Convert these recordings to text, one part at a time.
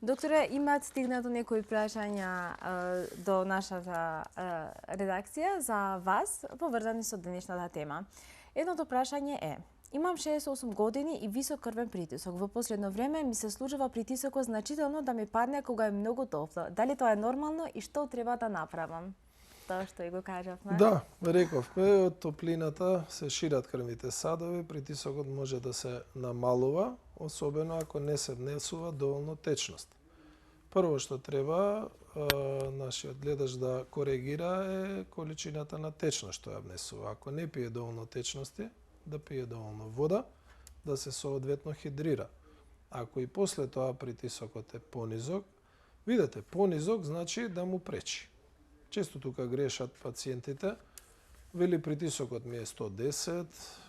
Докторе, имаат стигнато некои прашања до нашата редакција за вас, поврзани со денешната тема. Едното прашање е: имам 68 години и висок крвен притисок. Во последно време ми се случува притисокот значително да ми падне кога е многу топло. Дали тоа е нормално и што треба да направам? Тоа што и го кажавме. Да, рековме, од топлината се шират крвните садови, притисокот може да се намалува, особено ако не се внесува доволно течност. Прво што треба нашиот гледач да коригира е количината на течност што ја внесува. Ако не пие доволно течности, да пие доволно вода, да се соодветно хидрира. Ако и после тоа притисокот е понизок, видете, понизок значи да му пречи. Често тука грешат пациентите, вели притисокот ми е 110,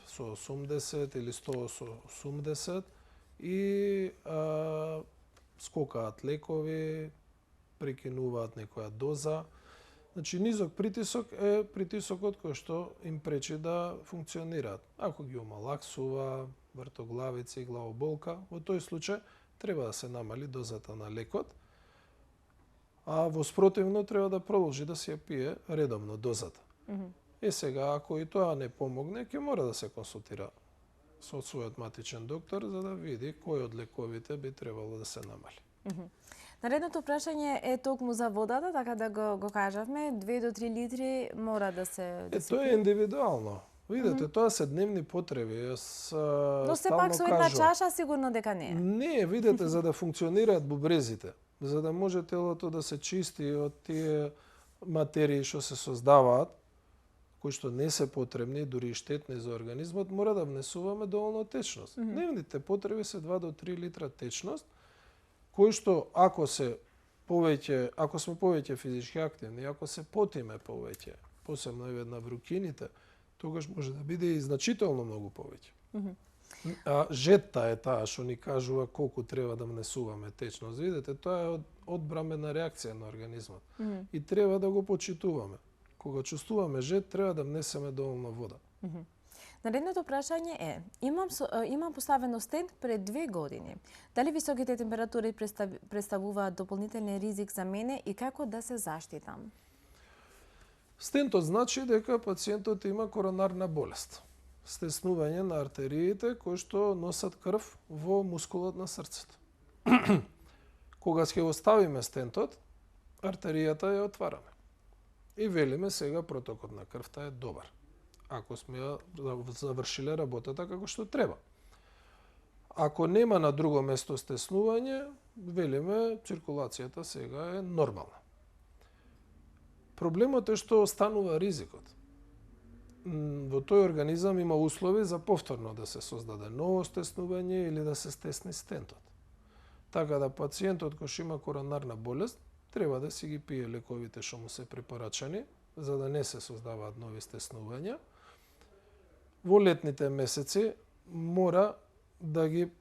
180 или 180 и скокаат лекови, прекинуваат некоја доза. Значи, низок притисок е притисокот кој што им пречи да функционираат. Ако ги омалаксува, вртоглавици, главоболка, во тој случај треба да се намали дозата на лекот, а во спротивно треба да продолжи да се ја пие редовно дозата. Сега, ако и тоа не помогне, ќе мора да се консултира со својот матичен доктор за да види кој од лековите би требало да се намали. Наредното прашање е токму за водата, така да го кажавме, 2 до 3 литри мора да се Тоа е индивидуално. Видете, тоа се дневни потреби. Но се пак со една чаша сигурно дека не е. Не, видете, за да функционираат бубрезите, за да може телото да се чисти од тие материи што се создаваат, кои што не се потребни, дури и штетни за организмот, мора да внесуваме доволно течност. Дневните потреби се 2 до 3 литра течност, кои што ако сме повеќе физички активни, ако се потиме повеќе, посебно и на врукините, тогаш може да биде и значително многу повеќе. А жетта е таа што ни кажува колку треба да внесуваме течност. Видете, тоа е одбрамена реакција на организмот. И треба да го почитуваме. Кога чувствуваме жет, треба да внесеме доволно вода. Наредното прашање е: имам поставено стент пред 2 години. Дали високите температури представуваат дополнителен ризик за мене и како да се заштитам? Стентот значи дека пациентот има коронарна болест. Стеснување на артериите кои што носат крв во мускулот на срцето. Кога ќе го ставиме стентот, артеријата ја отвараме. И велиме сега протокот на крвта е добар, ако сме ја завршиле работата како што треба. Ако нема на друго место стеснување, велиме циркулацијата сега е нормална. Проблемот е што останува ризикот. Во тој организам има услови за повторно да се создаде ново стеснување или да се стесни стентот. Така да пациентот кој има коронарна болест треба да си ги пие лековите што му се препорачани, за да не се создаваат нови стеснувања. Во летните месеци мора да ги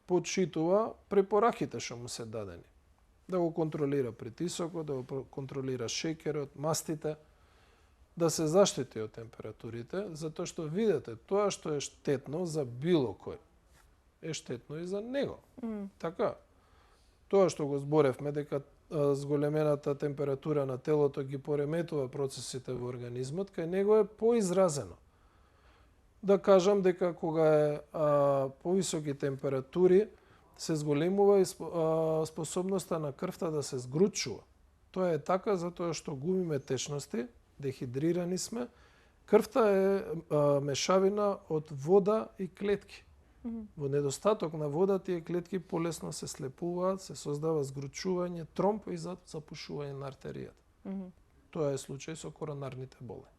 почитува препораките што му се дадени. Да го контролира притисокот, да го контролира шеќерот, мастите, да се заштити од температурите, затоа што видите, тоа што е штетно за било кој, е штетно и за него. Така, тоа што го зборевме, дека зголемената температура на телото ги пореметува процесите во организмот, кај него е поизразено. Да кажам дека кога е повисоки температури, се зголемува и способноста на крвта да се згручува. Тоа е така затоа што губиме течности, дехидрирани сме. Крвта е мешавина од вода и клетки. Во недостаток на вода тие клетки полесно се слепуваат, се создава згручување, тромб и запушување на артеријата. Тоа е случај со коронарните болести.